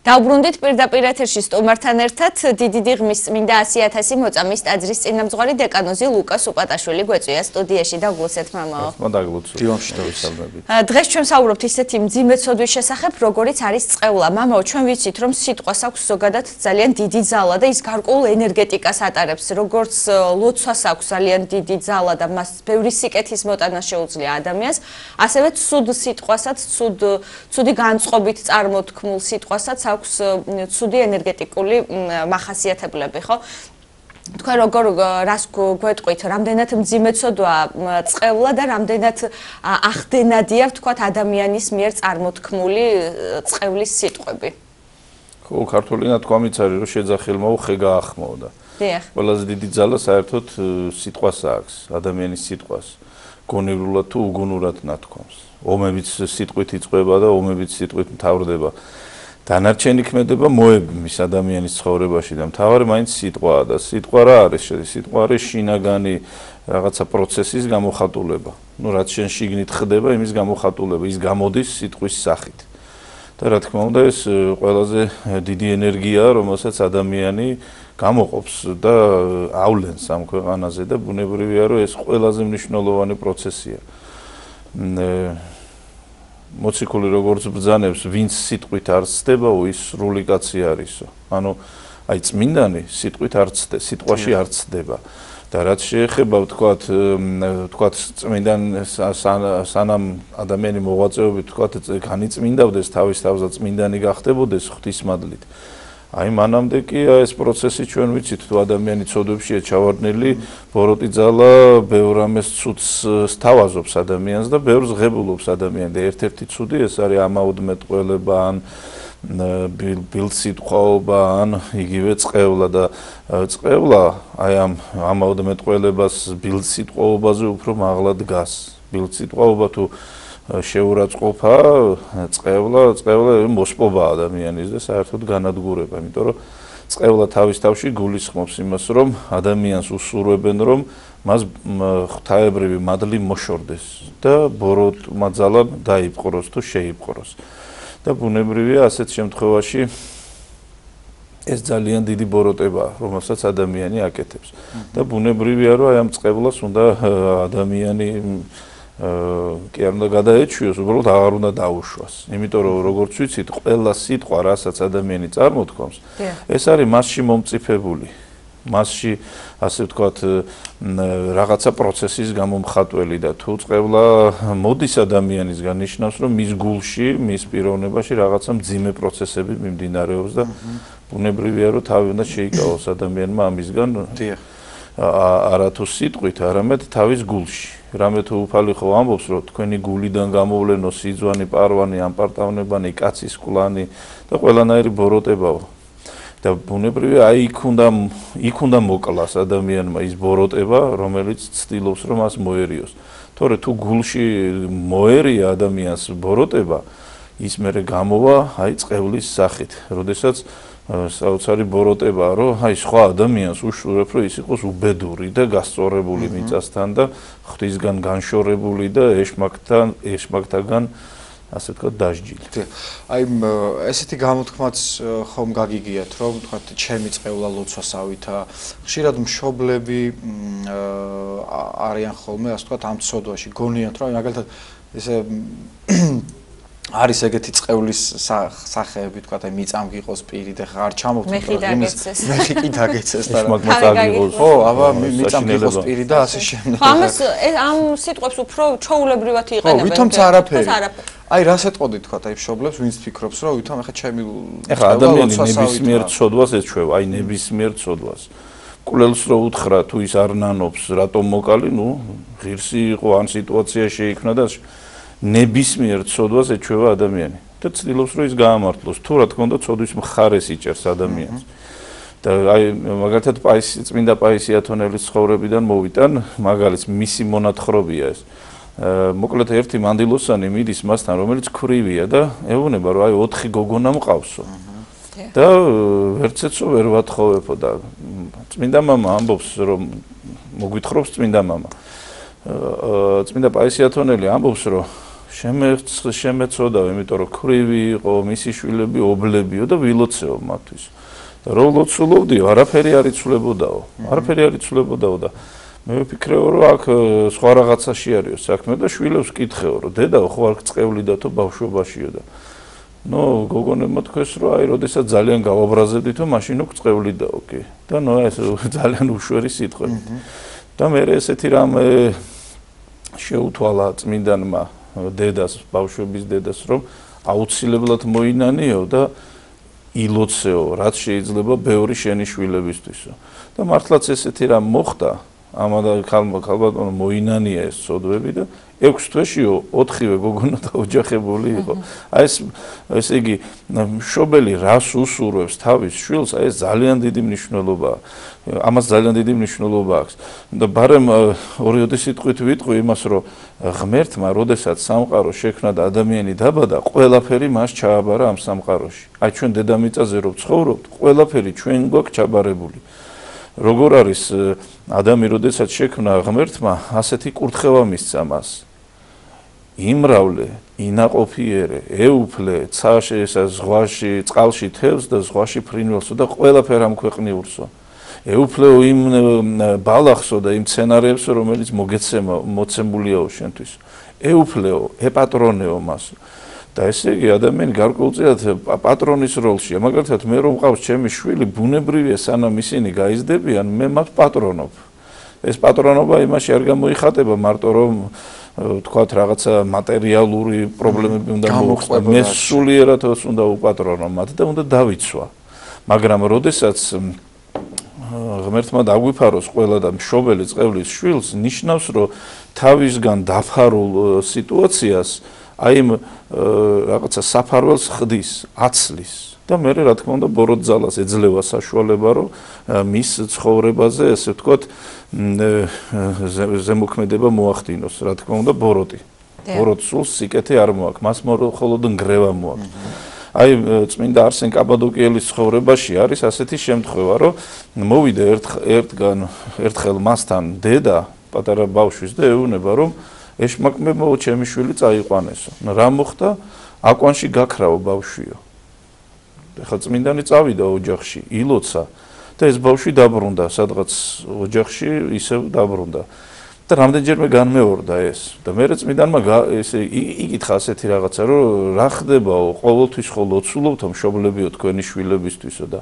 დავბრუნდით პირდაპირ ეთერში სტუმართან ერთად დიდი ღმის წმინდა 100.000 მოწამის ტაძრის წინამძღვარი დეკანოზი ლუკა სუპატაშვილი გვეწვია სტუდიაში და გულსეთ მამაო. დღეს ჩვენ საუბრობთ ისეთი მძიმე ცოდვის შესახებ, როგორიც არის წყევლა. მამაო, ჩვენ ვიცით, რომ სიტყვას აქვს ზოგადად ძალიან დიდი ძალა და ის გარკვეულ ენერგეტიკას ატარებს, როგორც ლოცვას აქვს ძალიან დიდი ძალა და მას ბევრი სიკეთის მოტანა შეუძლია ადამიანს, ასევე ცუდ სიტყვასაც, ცუდი განწყობით წარმოთქმულ სიტყვასაც აქვს ცუდი ენერგეტიკული მახასიათებლები, ხო? თქვენ როგორ რას გვეტყვით, რამდენად მძიმე ცოდვაა წყევლა და რამდენად ახდენადია, ვთქვათ, ადამიანის მიერ წარმოთქმული წყევლის სიტყვები? ხო, ქართული ნათქვამიც არის, რომ შეძახილმო ხე გაახმოვდა. ყველაზე დიდი ძალა საერთოდ სიტყვას აქვს, ადამიანის სიტყვას. გონივრულად თუ უგუნურად ნათქვამს. ომებიც სიტყვით იწყება და ომებიც სიტყვით მთავრდება. დანარჩენი ქმედება მოებმის ადამიანის ცხოვრებაში და მთავარი მაინც სიტყვაა და სიტყვა რა არის? სიტყვა არის შინაგანი რაღაცა პროცესის გამოხატულება. ნუ რაც შენ შიგნით ხდება, იმის გამოხატულება, ის გამოდის სიტყვის სახით. და რა თქმა უნდა, ეს ყველაზე დიდი ენერგიაა, რომელსაც ადამიანი გამოყოფს და ავლენს ამ ქვეყანაზე და ბუნებრივია, რომ ეს ყველაზე მნიშვნელოვანი პროცესია. მოციქული როგორც ბრძანებს, ვინც სიტყვით არ ცდება, ის სრული კაცი არისო. ანუ აი წმინდანი სიტყვით არ ცდება, სიტყვაში არ ცდება. და რაც შეეხება ვთქვათ წმინდან სანამ ადამიანი მოღვაწეობით ვთქვათ განიწმინდავდეს თავის თავზე წმინდანი გახდებოდეს ღვთისმადლით. აი მანამდე კი ეს პროცესი ჩვენ ვიცით, თუ ადამიანი ცოდვებშია ჩავარდნილი, ბოროტი ძალა ბევრ ამას ცუდს სთავაზობს ადამიანს და ბევრს ღებულობს ადამიანი და ერთ-ერთი ცუდი ეს არის ამაუდმეტყველება ან ბილსიტყვაობა ან იგივე წყევლა და წყევლა აი ამ ამაუდმეტყველებას ბილსიტყვაობაზე უფრო მაღლა დგას. ბილსიტყვაობა თუ შეურაცხყოფა, წყევლა მოსპობა ადამიანის და საერთოდ განადგურება, იმიტომ რომ წყევლა თავის თავში გულისხმობს იმას, რომ ადამიანს უსურვებენ, რომ მას ღვთაებრივი მადლი მოშორდეს და ბოროტმა ძალამ დაიპყროს თუ შეიპყროს. და ბუნებრივია ასეთ შემთხვევაში ეს ძალიან დიდი ბოროტებაა, რომელსაც ადამიანი აკეთებს. და ბუნებრივია, რომ აი ამ წყევლას უნდა ადამიანი კი არ უნდა გადაეჩვიოს, უბრალოდ აღარ უნდა დაუშვას. იმიტომ რომ როგორც ვიცით, ყველა სიტყვა, რასაც ადამიანი წარმოთქვამს, ეს არის მასში მომწიფებული. მასში, ასე ვთქვათ, რაღაცა პროცესის გამომხატველი და თუ წყევლა მოდის ადამიანისგან, ნიშნავს, რომ მის გულში, მის პიროვნებაში რაღაცა მძიმე პროცესები მიმდინარეობს და ბუნებრივია, რომ თავი უნდა შეიკავოს ადამიანმა ამისგან. არათუ სიტყვით, არამედ თავის გულში. რამე თუ უფალი ხო ამბობს, რომ თქვენი გულიდან გამოვლენო სიძვანი, პარვანი, ამპარტავნებანი, კაცის კვლანი და ყველანაირი ბოროტებაო. და ბუნებრივია, აი იქ უნდა მოკლას ადამიანმა ის ბოროტება, რომელიც ცდილობს, რომ მას მოერიოს. თორე თუ გულში მოერია ადამიანს ბოროტება, ის მერე გამოვა აი წყევლის სახით. როდესაც საოცარი ბოროტებაა, რომ აი სხვა ადამიანს უშურებ, რომ ის იყოს უბედური და გასწორებული მიწასთან და ღვთისგან განშორებული და ეშმაკთაგან ასე ვთქვათ დასჯილი. აი ესეთი გამოთქმაც ხომ გაგიგიათ, რომ ვთქვათ ჩემი წყევლა ლოცვას ავითა. ხშირად მშობლები არიან ხოლმე, ასე ვთქვათ, ამ ცოდვაში გონიათ, რომ მაგალითად ესე არის ეგეთი წყევლის სახეები, თქვა აი მიწამ გიყოს პირი და ხარ ჩამოვთ მეხი კი დაგეცეს და ხო, აბა მიწამ გიყოს პირი და ასე შემდეგ. ამას ამ სიტყვებს უფრო ჩაულებრივად იყენებენ. ვითომ არაფერი. აი რას ეტყოდით, თქვა აი მშობლებს, ვინც ფიქრობს, რომ ვითომ ახლა ჩემი ახლა ადამიანი ნებისმიერ ცოდვას ეჩვევა, აი ნებისმიერ ცოდვას. კვლელს რო უთხრა თუ ის არ ნანობს, რატომ მოკალი, ნუ ღირსი იყო ან სიტუაცია შეიქმნა და ნებისმიერ ცოდვას ეჩვევა ადამიანი და ცდილობს რომ ის გაამართლოს. თუ რა თქმა უნდა ცოდვის მხარეს იჭერს ადამიანს. და აი მაგალითად წმინდა პაისი ათონელის ცხოვრებიდან მოვიტან, მაგალითს მისი მონათხრობია ეს. მოკლედ ერთი მანდილოსანი მიდის მასთან, რომელიც ქვრივია და ეუბნება რომ აი 4 გოგონა მყავსო. და ვერცეცო ვერ ვათხოვებო და წმინდა მამა ამბობს რომ მოგვითხრობს წმინდა მამა. წმინდა პაისი ათონელი ამბობს რომ შემეცოდა, იმიტომ რომ ქრივი იყო, მისი შვილები ობლებიო და ვილოცეო მათთვის. და რო ლოცულობდიო, არაფერი არ იცვლებოდაო. არაფერი არ იცვლებოდაო და მე ვფიქრეო, რომ აქ სხვა რაღაცაში არისო საქმე და შვილებს კითხეო, რომ დედაო ხო არ წყევლიდათო ბავშვობაშიო და გოგონებმა თქვეს, რომ აი, როდესაც ძალიან გავაბრაზებდითო, მაშინ უკვე წყევლიდაო კი. და ეს ძალიან უშვერი სიტყვები. და მე ესეთი რამე შეუთვალა წმინდანმა დედას, ბავშვების დედას, რომ აუცილებლად მოინანიო და ილოცეო, რაც შეიძლება ბევრი შენი შვილებისთვისო. და მართლაც ესეთი რამ მოხდა, ამადა ქალბატონო მოინანია ეს ცოდვები და 6 თვეშიო 4-ვე გოგონა დაოჯახებული იყო. აი ესე იგი მშობელი რას უსურვებს თავის შვილს, აი ეს ძალიან დიდი მნიშვნელობაა. ამას ძალიან დიდი მნიშვნელობა აქვს. და ბარემ ორიოდი სიტყვით ვიტყვი იმას, რომ ღმერთმა, როდესაც სამყარო შექმნა და ადამიანი დაბადა, ყველაფერი მას ჩააბარა ამ სამყაროში. აი ჩვენ დედამიწაზე რო ვცხოვრობთ, ყველაფერი ჩვენ გვაქვს ჩაბარებული. როგორ არის ადამიანი, როდესაც შექმნა ღმერთმა, ასეთი კურთხევა მისცა მას. იმრავლე, ინაყოფიერე, ეუფლე, ცაში, ზღვაში, წყალში თევზს და ზღვაში ფრინველსო და ყველაფერ ამ ქვეყნიურსო. ეუფლეო იმ ბალახსო და იმ მცენარეებსო, რომელიც მოცემულიაო შენთვის. ეუფლეო, ეპატრონეო მასო. და ესე იგი ადამიანი გარკვეულწილად პატრონის როლშია. მაგალითად მე რომ მყავს ჩემი შვილი, ბუნებრივია სანამ ისინი გაიზრდებიან, მე მათ პატრონობ. ეს პატრონობა იმაში არ გამოიხატება მარტო რომ თქვათ რაღაცა მატერიალური პრობლემები უნდა მოხდეს. მე სულიერად უნდა უპატრონო მათ და უნდა დავიცვა. მაგრამ როდესაც ღმერთმა დაგვიფაროს ყველა და მშობელი წევლის შვილს, ნიშნავს რომ თავისგან დაფარულ სიტუაციას აი რაღაცა საფარველს ხდის, აცლის და მე რა თქმა უნდა ბოროტ ძალას ეძლევა საშუალება რომ მის ცხოვრებაზე ესე ვთქვათ ზემოქმედება მოახდინოს, რა თქმა უნდა ბოროტი. ბოროტ სულს სიკეთე არ მოაქვს, მას მხოლოდ ნგრევა მოაქვს. აი წმინდა არსენ კაბადოკიელის ცხოვრებაში არის ასეთი შემთხვევა, რომ მოვიდა ერთხელ მასთან დედა პატარა ბავშვის და ეუბნება რომ ეშმაკმებო ჩემი შვილი წაიყვანესო. რა მოხდა? აკვანში გაქრაო ბავშვიო. ეხლა წმინდანი წავიდა ოჯახში, ილოცა და ეს ბავშვი დაბრუნდა სადღაც ოჯახში, ისევ დაბრუნდა. და რამდენჯერმე განმეორდა ეს. და მე წმინდანმა ესე იკითხა ასეთი რაღაცა, რომ რა ხდებაო, ყოველთვის ხო ლოცულობთო მშობლებიო თქვენი შვილებისთვისო და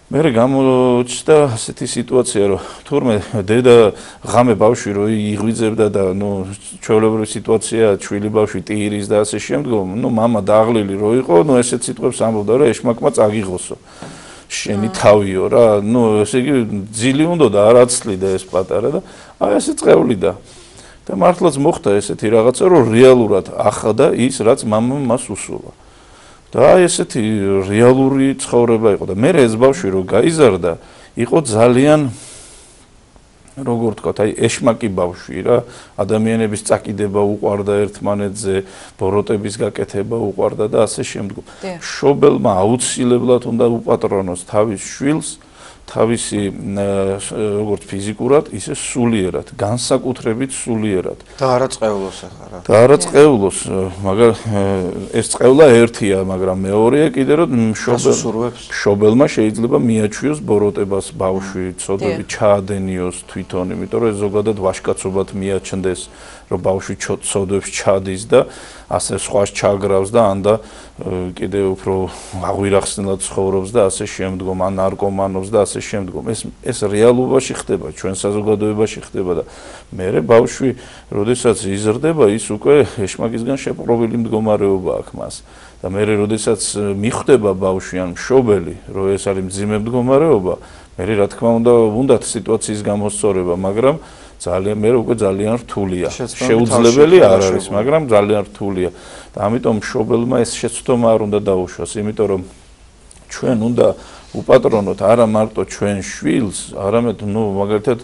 მე გამოჩნდა ასეთი სიტუაცია, რომ თურმე დედა ღამე ბავშვი რო იღვიძებდა და ჩვეულებრივი სიტუაცია, ჩვილი ბავშვი ტირის და ასე შემდგომ, მამა დაღლილი რო იყო, ესეთ სიტყვებს ამბობდა, რომ ეშმაკმა წაგიღოსო. შენი თავიო რა, ესე იგი ძილი უნდა და არ აცლიდა ეს პატარა და აი ესე წევლიდა. და მართლაც მოხდა ესეთი რაღაცა, რომ რეალურად ახდა ის, რაც მამამ მას უსურვა. და აი ესეთი რეალური ცხოვრება იყო და მე ეს ბავშვი რო გაიზარდა, იყო ძალიან როგორ ვთქვათ, აი ეშმაკი ბავშვი რა, ადამიანების წაკიდება უყვარდა ერთმანეთზე, ბოროტების გაკეთება უყვარდა და ასე შემდგომ. მშობელმა აუცილებლად უნდა უპატრონოს თავის შვილს, თავისი როგორც ფიზიკურად, ისე სულიერად, განსაკუთრებით სულიერად. და არა წევლოს ახლა რა. და არა წევლოს, მაგრამ ეს წევლა ერთია, მაგრამ მეორეა კიდე რომ მშობელმა შეიძლება მიაჩვიოს ბოროტებას ბავშვი, ცოდვები ჩაადენიოს თვითონ, იმიტომ რომ ზოგადად ვაჟკაცობად მიაჩნდეს, რომ ბავშვი ცოდვებს ჩადის და ასე სხვას ჩაგრავს და ან და კიდე უფრო აღვირახსნელად ცხოვრობს და ასე შემდგომ, ან ნარკომანობს და ასე შემდგომ. ეს რეალობაში ხდება, ჩვენ საზოგადოებაში ხდება და მე ბავშვი, როდესაც იზრდება, ის უკვე ეშმაკისგან შეპყრობილი მდგომარეობა აქვს მას. და მე როდესაც მიხვდება ბავშვი ან მშობელი, რომ ეს არის მძიმე მდგომარეობა, მე რა თქმა უნდა სიტუაციის გამოსწორება, მაგრამ ძალიან მე უკვე ძალიან რთულია. შეუძლებელი არ არის, მაგრამ ძალიან რთულია. და ამიტომ მშობელმა ეს შეცდომა არ უნდა დაუშვას, იმიტომ რომ ჩვენ უნდა უპატრონოთ არა მარტო ჩვენ შვილს, არამედ მაგალითად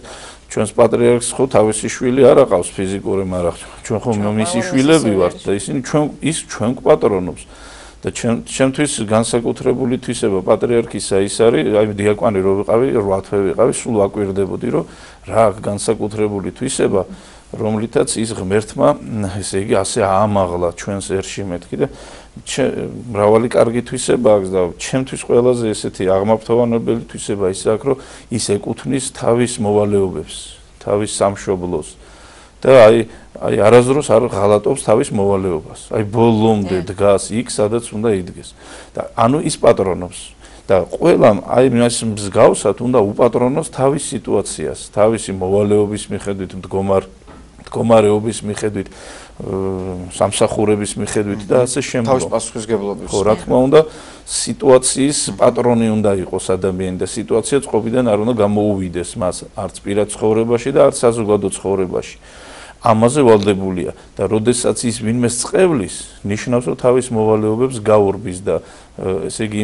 ჩვენს პატრიარქს ხო თავისი შვილი არ აყავს ფიზიკური, მაგრამ ჩვენ ხო მისი შვილები ვართ და ისინი ჩვენ გვპატრონობს. და ჩემთვის განსაკუთრებული თვისება პატრიარქისა ის არის, აი დიაკვანი რო ვიყავი, 8 თვე ვიყავი, სულ აკვირდებოდი, რომ რა განსაკუთრებული თვისება რომლითაც ის ღმერთმა ესე იგი ასე აამაღლა ჩვენს ერში მეთქი და მრავალი კარგი თვისება აქვს და ჩემთვის ყველაზე ესეთი აღმაფრთოვანებელი თვისება ის აქვს რომ ის ეკუთვნის თავის მოვალეობებს, თავის სამშობლოს და აი არასდროს არ ღალატობს თავის მოვალეობას. აი ბოლომდე დგას იქ, სადაც უნდა იდგეს. და ანუ ის პატრონობს და ყველამ აი მას მსგავსად უნდა უპატრონოს თავის სიტუაციას, თავისი მოვალეობის მიხედვით, მდგომარეობის მიხედვით, სამსახურების მიხედვით და ასე შემდეგ. თავის პასუხისმგებლობის. ხო, რა თქმა უნდა, სიტუაციის პატრონი უნდა იყოს ადამიანი და სიტუაცია წყობიდან არ უნდა გამოუვიდეს მას არც პირად ცხოვრებაში და არც საზოგადო ცხოვრებაში. ამაზე ვალდებულია და როდესაც ის ვინმე წევლის, ნიშნავს რომ თავის მოვალეობებს გაურბის და ესე იგი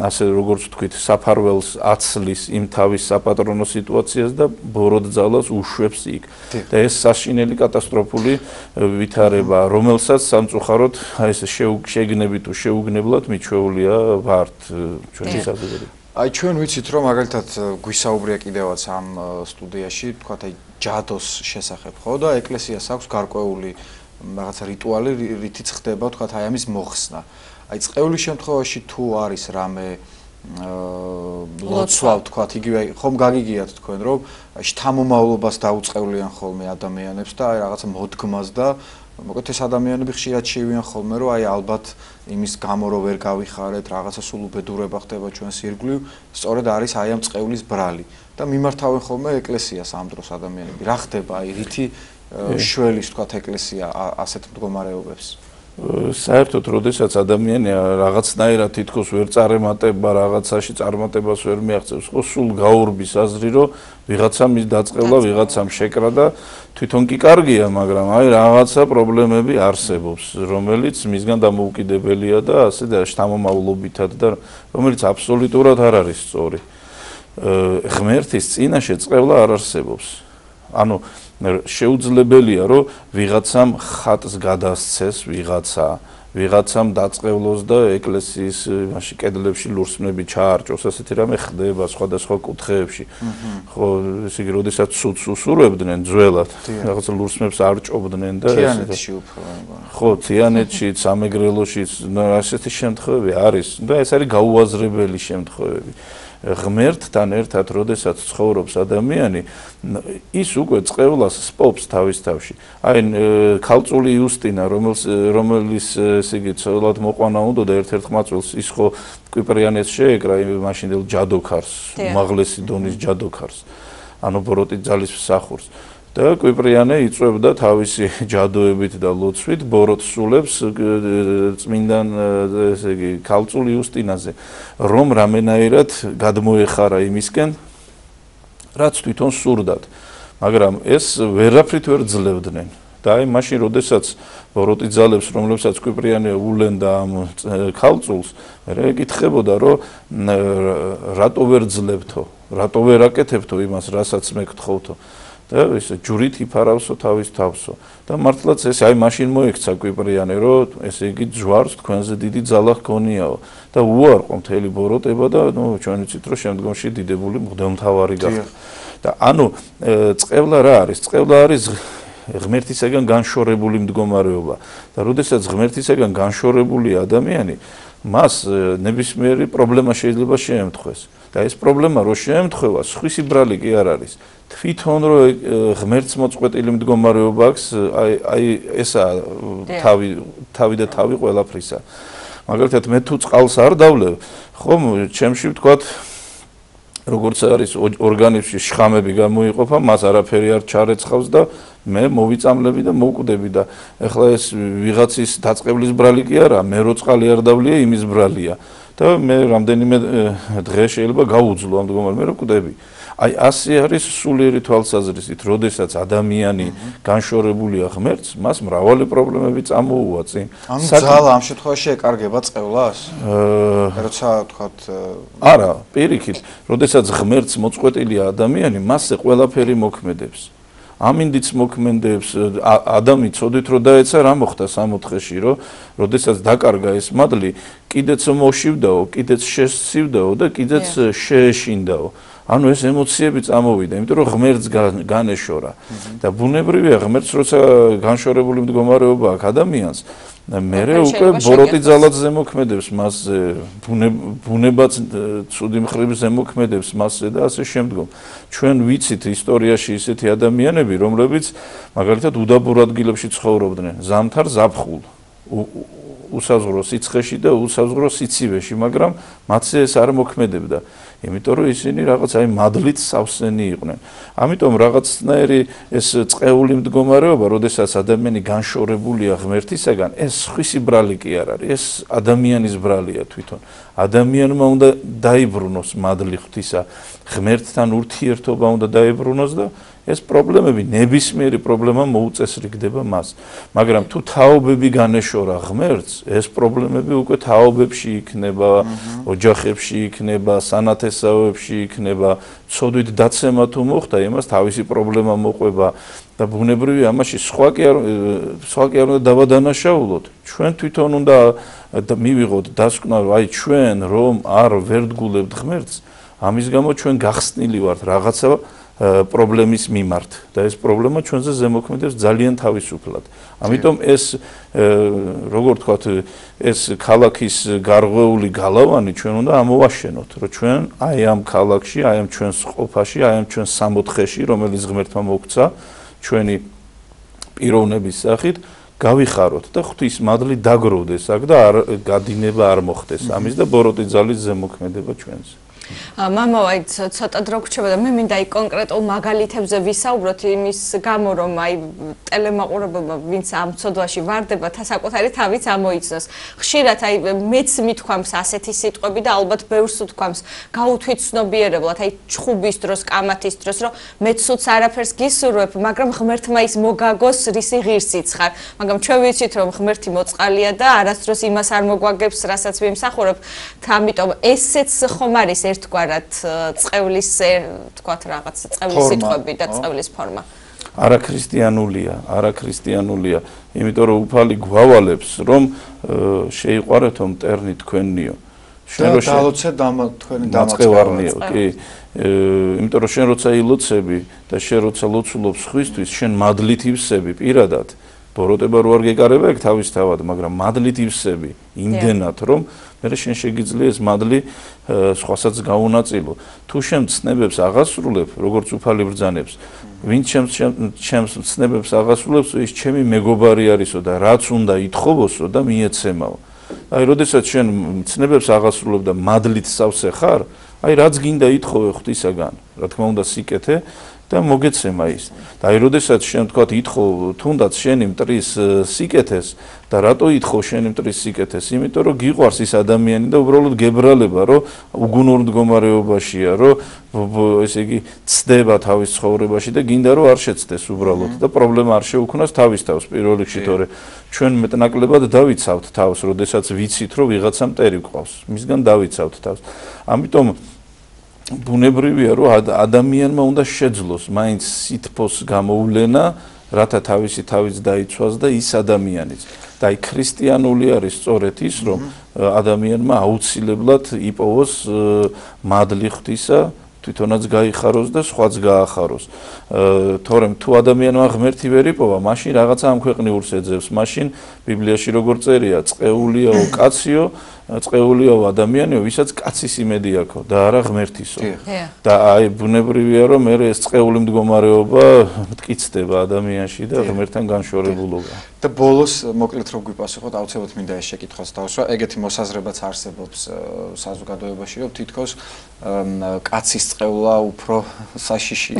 ასე როგორც ვთქვით, საფარველს აცლის იმ თავის საპატრონო სიტუაციას და ბოროტ ძალას უშვებს იქ. და ეს საშინელი კატასტროფული ვითარება, რომელსაც სამწუხაროდ აი ეს შეგნებით თუ შეუგნებლად მიჩვეულია ვართ ჩვენი საზოგადოება. აი ჩვენ ვიცით რომ მაგალითად გვისაუბრია კიდევაც ამ სტუდიაში, თქვათ აი ჯადოს შესახებ, ხო და ეკლესიას აქვს გარკვეული რაღაცა რიტუალი, რითიც ხდება, თქვათ აი ამის მოხსნა. აი წევლის შემთხვევაში თუ არის რამე ლოცვა, თქვათ იგივე ხომ გაგიგიათ თქვენ რომ შთამომავლობას დაუწყევლიან ხოლმე ადამიანებს და აი რაღაცა მოდგმას და მოკლედ ეს ადამიანები ხშირად შევიან ხოლმე რომ აი ალბათ იმის გამო რომ ვერ გავიხარეთ, რაღაცა სულ უბედურება ხდება ჩვენს ირგვლივ, სწორედ არის აი ამ წევლის ბრალი და მიმართავენ ხოლმე ეკლესიას ამ დროს ადამიანები. რა ხდება აი რითი შველის თქვათ ეკლესია ასეთ მდგომარეობებს? საერთოდ როდესაც ადამიანი რაღაცნაირად თითქოს ვერ წარემატება, რაღაცაში წარმატებას ვერ მიაღწევს, ხო სულ გაურბის აზრი რომ ვიღაცამ ის დაწყევლა, ვიღაცამ შეკრა და თვითონ კი კარგია, მაგრამ აი რაღაცა პრობლემები არსებობს, რომელიც მისგან დამოუკიდებელია და ასე და შთამომავლობითად და რომელიც აბსოლუტურად არ არის სწორი. ღმერთის წინაშე წევლა არ არსებობს. ანუ შეუძლებელია რომ ვიღაცამ ხატს გადასცეს ვიღაცამ დაწყევლოს და ეკლესიის იმაში კედლებში ლურსმნები ჩაარჭოს, ასეთი რამე ხდება სხვადასხვა კუთხეებში. ხო, ესე იგი, როდესაც ცუდს უსურვებდნენ ძველად, რაღაცა ლურსმნებს არჭობდნენ და თიანეთში უფრო. ხო, თიანეთში, სამეგრელოში, ასეთი შემთხვევები არის და ეს არის გაუაზრებელი შემთხვევები. ღმერთთან ერთად, როდესაც ცხოვრობს ადამიანი, ის უკვე წევლას სპობს თავის თავში. აი, ქალწული იუსტინა, რომელიც ესე იგი ცოლად მოყვანა უნდა და ერთ-ერთ ყმაწვილს ის ხო კვიპრიანეს შეეკრა მაშინდელ ჯადოქარს, უმაღლესი დონის ჯადოქარს, ანუ ბოროტი ძალის მსახურს. და კვიპრიანე იწვევდა თავისი ჯადოებით და ლოცვით ბოროტს სულებს წმინდან ესე იგი ქალწულ იუსტინაზე, რომ რამენაირად გადმოეხარა იმისკენ, რაც თვითონ სურდათ. მაგრამ ეს ვერაფრით ვერ ძლევდნენ. და აი მაშინ, როდესაც ბოროტი ძალებს, რომლებსაც კვიპრიანე ულენდა ამ ქალწულს, მე ეკითხებოდა, რომ რატო ვერ ძლებთო, რატო ვერ აკეთებთო იმას, რასაც მე გთხოვთო. და ეს ჯურით იფარავსო თავის თავსო და მართლაც ეს აი მაშინ მოექცა კვიპრიანე რომ ესე იგი ჯვარს თქვენზე დიდი ძალა ჰქონიაო და უარყო მთელი ბოროტება და ნუ ჩვენ ვიცით რომ შემდგომში დიდებული მღვდელმთავარი გახდა და ანუ წევლა რა არის? წევლა არის ღმერთისაგან განშორებული მდგომარეობა და როდესაც ღმერთისაგან განშორებული ადამიანი მას ნებისმიერი პრობლემა შეიძლება შეემთხვეს და ეს პრობლემა რო შეემთხვევა, სხვისი ბრალი კი არ არის. თვითონ რო ღმერთს მოწყვეტილი მდგომარეობა აქვს, აი ესა თავი და თავი ყველაფრისა. მაგალითად მე თუ წყალს არ დავლევ, ხომ ჩემში ვთქვათ როგორც არის ორგანიზმში შხამები გამოიყოფა, მას არაფერი არ ჩარეცხავს და მე მოვიწამლები და მოვკვდები და ეხლა ეს ვიღაცის დაწყებლის ბრალი კი არა, მე რო წყალი არ დავლია, იმის ბრალია და მე რამდენიმე დღე შეიძლება გაუძლო ამ მდგომარეობას, მე რო ვკვდები. აი ასე არის სულიერი თვალსაზრისით, როდესაც ადამიანი განშორებულია ღმერთს, მას მრავალი პრობლემები წამოუვა წინ. ანუ ძალა ამ შემთხვევაში ეკარგება წევლას? როცა თქვათ არა, პირიქით, როდესაც ღმერთს მოწყვეტილია ადამიანი, მასზე ყველაფერი მოქმედებს. ამინდიც მოქმედებს, ადამი ცოდით რომ დაეცა რა მოხდა 60-ში, რომ როდესაც დაკარგა ეს მადლი, კიდეც მოშივდაო, კიდეც შესცივდაო და კიდეც შეეშინდაო. ანუ ეს ემოციები წამოვიდა, იმიტომ რომ ღმერთს განეშორა და ბუნებრივია ღმერთს როცა განშორებული მდგომარეობა აქვს ადამიანს მერე უკვე ბოროტი ძალად ზემოქმედებს მასზე, ბუნებაც ცუდი მხრივ ზემოქმედებს მასზე და ასე შემდგომ. ჩვენ ვიცით ისტორიაში ისეთი ადამიანები, რომლებიც მაგალითად უდაბურ ადგილებში ცხოვრობდნენ, ზამთარ ზაფხულ, უსაზღვრო სიცხეში და უსაზღვრო სიცივეში, მაგრამ მათზე ეს არ მოქმედებდა. იმიტომ რომ ისინი რაღაც აი მადლით სავსენი იყვნენ. ამიტომ რაღაცნაირი ეს წეული მდგომარეობა, როდესაც ადამიანი განშორებულია ღმერთისაგან, ეს სხვისი ბრალი კი არ არის, ეს ადამიანის ბრალია თვითონ. ადამიანმა უნდა დაიბრუნოს მადლი ღვთისა, ღმერთთან ურთიერთობა უნდა დაიბრუნოს და ეს პრობლემები, ნებისმიერი პრობლემა მოუწესრიგდება მას. მაგრამ თუ თაობები განეშორა ღმერთს, ეს პრობლემები უკვე თაობებში იქნება, ოჯახებში იქნება, სანათესავებში იქნება, ცოდვით დაცემა თუ მოხდა, იმას თავისი პრობლემა მოყვება და ბუნებრივია ამაში სხვა კი არ უნდა დავადანაშაულოთ. ჩვენ თვითონ უნდა მივიღოთ დასკვნა, რომ აი ჩვენ რომ არ ვერდგულებთ ღმერთს, ამის გამო ჩვენ გახსნილი ვართ რაღაცა პრობლემის მიმართ და ეს პრობლემა ჩვენზე ზემოქმედებს ძალიან თავისუფლად. ამიტომ ეს როგორ ვთქვათ, ეს ქალაქის გარღვეული გალავანი ჩვენ უნდა ამოვაშენოთ, რომ ჩვენ აი ამ ქალაქში, აი ამ ჩვენს ყოფაში, აი ამ ჩვენს სამოთხეში, რომელიც ღმერთმა მოგცა ჩვენი პიროვნების სახით გავიხაროთ და ღვთის მადლი დაგროვდეს აქ და არ გადინება არ მოხდეს ამის და ბოროტი ძალის ზემოქმედება ჩვენზე. მამა აი ცოტა დრო გრჩება და მე მინდა აი კონკრეტულ მაგალითებზე ვისაუბროთ იმის გამო რომ აი ტელემაყურებელმა ვინც ამ ცოდვაში ვარდება საკუთარი თავიც ამოიცნოს. ხშირად აი მეც მithქვამს ასეთი სიტყვები და ალბათ ბევრს უთქვამს გაუთვითცნობიერებლად აი ჩხუბის დროს, კამათის დროს რომ მეც უც არაფერს გისურვებ, მაგრამ ღმერთმა ის მოგაგოს რისი ღირსიც ხარ. მაგრამ ჩვენ ვიცით რომ ღმერთი მოწყალია და არასდროს იმას არ მოგვაგებს, რასაც ვიმსახურებ. ამიტომ ესეც ხომ არის ერთგვარად წევლის თქვათ რაღაც წევლის სიტყვები და წევლის ფორმა. არაქრისტიანულია, იმიტომ რომ უფალი გვავალებს რომ შეიყვარეთო მტერნი თქვენნიო. შენ რო დაალოცე თქვენი დამაწყევარნიო, კი. იმიტომ რომ შენ როცა ილოცები და შენ როცა ლოცულობს ხვისთვის, შენ მადლით ივსები პირადად. ბოროტება რო არ გეკარება ეგ თავისთავად, მაგრამ მადლით ივსები იმდენად რომ მე შენ შეგიძლია ეს მადლი სხვასაც გაუნაწილო. თუ შენ ცნებებს აღასრულებ, როგორც უფალი ბრძანებს, ვინც ჩემს ცნებებს აღასრულებს, ის ჩემი მეგობარი არისო და რაც უნდა ითხოვოსო და მიეცემაო. აი, როდესაც შენ ცნებებს აღასრულებ და მადლით სავსე ხარ, აი რაც გინდა ითხოვე ღვთისაგან, რა თქმა უნდა სიკეთე და მოგეცემა ის. და აი, როდესაც შენ თქვათ ითხოვ თუნდაც შენი მტრის სიკეთეს და რატო ითხოვ შენი მტრის სიკეთეს? იმიტომ რომ გიყვარს ის ადამიანი და უბრალოდ გებრალება, რომ უგუნურ მდგომარეობაშია, რომ ესე იგი ცდება თავის ცხოვრებაში და გინდა რომ არ შეცდეს უბრალოდ და პრობლემა არ შეუქმნას თავის თავს პირველ რიგში, თორე ჩვენ მეტნაკლებად დავიცავთ თავს, როდესაც ვიცით რომ ვიღაცა მტერი გვყავს, მისგან დავიცავთ თავს. ამიტომ ბუნებრივია რომ ადამიანმა უნდა შეძლოს მაინც სითბოს გამოვლენა, რათა თავისი თავიც დაიცვას და ის ადამიანიც. და აი ქრისტიანული არის სწორედ ის, რომ ადამიანმა აუცილებლად იპოვოს მადლი ღვთისა, თვითონაც გაიხაროს და სხვაც გაახაროს. თორემ თუ ადამიანმა ღმერთი ვერ იპოვა, მაშინ რაღაცა ამ ქვეყნიურს ეძებს, მაშინ ბიბლიაში როგორ წერია, წყეულიაო კაციო, წყეულიაო ადამიანიო, ვისაც კაცის იმედი აქვს და არა ღმერთისო. და აი ბუნებრივია რომ მე ეს წყეული მდგომარეობა მტკიცდება ადამიანში და ღმერთთან განშორებულობა. და ბოლოს მოკლედ რომ გვიპასუხოთ, აუცილებლად მინდა ეს შეკითხვაც დავსვა. ეგეთი მოსაზრებაც არსებობს საზოგადოებაში, რომ თითქოს კაცის წყევლა უფრო საშიშია.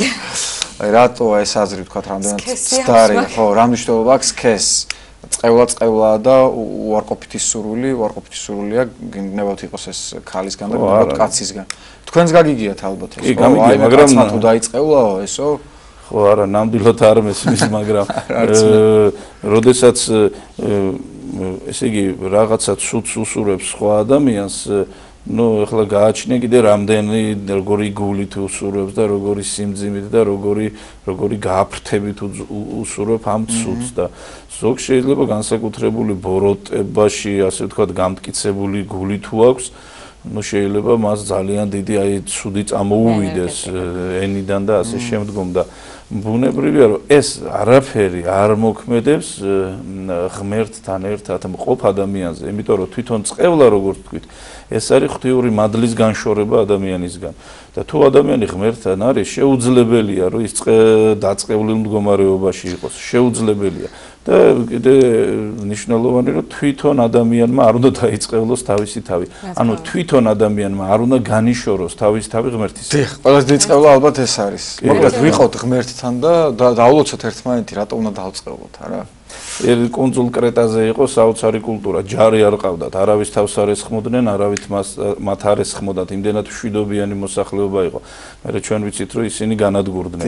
აი რატო ეს აზრი თქვა რამდენად სტარი, ხო, რა მნიშვნელობა აქვს სქესს? წყევლა და უარყოფითი სურვილია გნებავთ იყოს ეს ქალისგან და გნებავთ კაცისგან. თქვენს გაგიგიათ ალბათ ეს, ხო? აი მაგრამ თუ დაიწყევლაო ესო? ხო, არა, ნამდვილად არ მესმის, მაგრამ როდესაც ესე იგი რაღაცა ცუდს უსურვებს სხვა ადამიანს, ну, ეხლა გააჩნია კიდე რამდენი როგორი გულით უსურვებს და როგორი სიმძიმით და როგორი გააფრთებით უსურვებ ამ ცუდს და ზოგ შეიძლება განსაკუთრებული ბოროტებაში, ასე ვთქვათ, გამტკიცებული გული თუ აქვს, ну შეიძლება მას ძალიან დიდი აი ცუდი წამოუვიდეს ენიდან და ასე შემდგომ და ბუნებრივია რომ ეს არაფერი არ მოქმედებს ღმერთთან ერთად მყოფ ადამიანზე, იმიტომ რომ თვითონ წყევლა როგორც თქვით, ეს არის ღვთიური მადლის განშორება ადამიანისგან და თუ ადამიანი ღმერთთან არის, შეუძლებელია რომ ის დაწყევლილ მდგომარეობაში იყოს, შეუძლებელია და კიდე მნიშვნელოვანი რომ თვითონ ადამიანმა არ უნდა დაიწყევლოს თავისი თავი. ანუ თვითონ ადამიანმა არ უნდა განიშოროს თავისი თავი ღმერთისგან. დიახ, ყველაზე დიდი წყევლა ალბათ ეს არის. მოკლედ ვიყოთ ღმერთთან და დაულოცოთ ერთმანეთი, რატო უნდა დავწყევლოთ, არა? კუნძულ კრეტაზე იყო საოცარი კულტურა, ჯარი არ ყავდათ, არავის თავს არ ესხმოდნენ, არავით მათ არ ესხმოდათ, იმდენად მშვიდობიანი მოსახლეობა იყო. მაგრამ ჩვენ ვიცით რომ ისინი განადგურდნენ.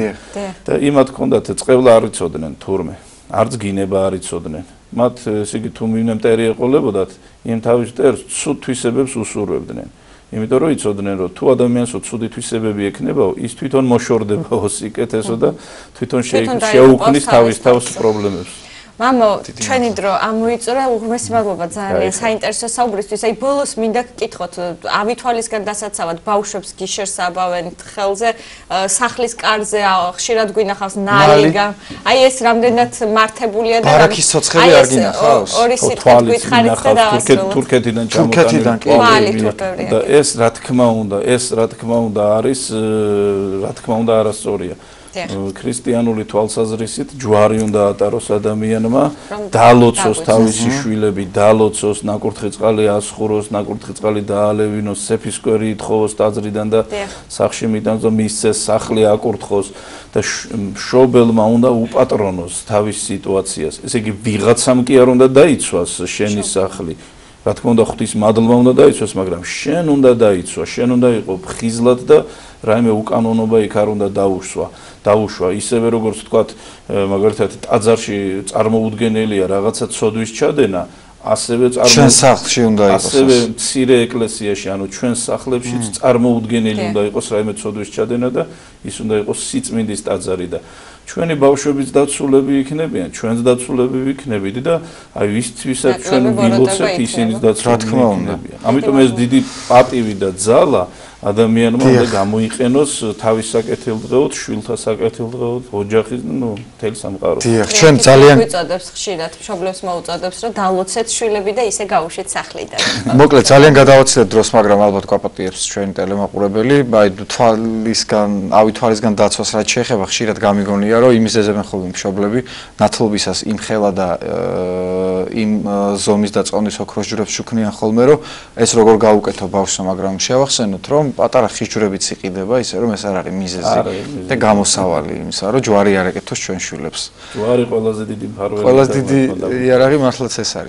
და იმათ ჰქონდათ წყევლა არ იცოდნენ თურმე. არც გინება არ იცოდნენ. მათ ესე იგი თუ მიმნემტერი ეყოლებოდათ, იმ თავის მტერს ცუდ თვისებებს უსურვებდნენ. იმიტომ რომ იცოდნენ რომ თუ ადამიანს ცუდი თვისებები ექნებაო, ის თვითონ მოშორდებაო სიკეთესო და თვითონ შეუქმნის თავის თავს პრობლემებს. მამო, ჩვენი დრო ამოიწურა, უღრმესი მადლობა ძალიან საინტერესო საუბრისთვის. აი ბოლოს მინდა გკითხოთ, ავითვალისგან დასაცავად ბავშვებს გიშერს აბავენ ხელზე, სახლის კარზე ხშირად გვინახავს ნალიგა. აი ეს რამდენად მართებულია და ბარაქის ცოცხლები არ გინახავს. ორი სიტყვით გვითხარით და დავასრულოთ. თურქეთიდან ჩამოტანილი. და ეს რა თქმა უნდა არის, რა თქმა უნდა არასწორია. ქრისტიანული თვალსაზრისით ჯვარი უნდა ატაროს ადამიანმა, დალოცოს თავისი შვილები, დალოცოს, ნაკურთხი ასხუროს, ნაკურთხი დაალევინოს, სეფისკვერი ითხოვოს ტაძრიდან და სახში მიტანოს და მისცეს სახლი აკურთხოს და მშობელმა უნდა უპატრონოს თავის სიტუაციას. ესე იგი ვიღაცამ კი არ უნდა დაიცვას შენი სახლი. რა თქმა უნდა ღვთის მადლმა უნდა დაიცვას, მაგრამ შენ უნდა დაიცვა, შენ უნდა იყო ფხიზლად და რაიმე უკანონობა იქ არ უნდა დაუშვა. ისევე როგორც ვთქვათ, მაგალითად ტაძარში წარმოუდგენელია რაღაცა ცოდვის ჩადენა, ასევე ჩვენ სახლში უნდა იყოს. ასევე მცირე ეკლესიაში, ანუ ჩვენ სახლებშიც წარმოუდგენელი უნდა იყოს რაიმე ცოდვის ჩადენა და ის უნდა იყოს სიწმინდის ტაძარი და ჩვენი ბავშვებიც დაცულები იქნებიან, ჩვენც დაცულები ვიქნებით და აი ვისთვისაც ჩვენ ვილოცებთ, ისინიც დაცულები იქნებიან. ამიტომ ეს დიდი პატივი და ძალა ადამიანმა უნდა გამოიყენოს თავის საკეთილდღეოდ, შვილთა საკეთილდღეოდ, ოჯახის, მთელი სამყაროს. დიახ, ჩვენ ძალიან გვიწოდებს ხშირად, მშობლებს მოუწოდებს, რომ დალოცეთ შვილები და ისე გაუშვით სახლიდან. მოკლედ ძალიან გადავაცილეთ დროს, მაგრამ ალბათ გვაპატიებს ჩვენი ტელემაყურებელი, აი თვალისგან დაცვას რაც შეეხება, ხშირად გამიგონია, რომ იმის ეძებენ ხოლმე მშობლები, ნათლობისას იმ ხელა და იმ ზომის და წონის ოქროს ჯვრებს შუქნიან ხოლმე, რომ ეს როგორ გაუკეთო ბავშვს, მაგრამ შევახსენოთ, რომ პატარა ხიჭვრებიც იყიდება, ისე რომ ეს არ არის მიზეზი და გამოსავალი იმისა, რომ ჯვარი არ ეკეთოს ჩვენ შვილებს. ჯვარი ყველაზე დიდი მფარველი. ყველაზე დიდი იარაღი მართლაც ეს არის.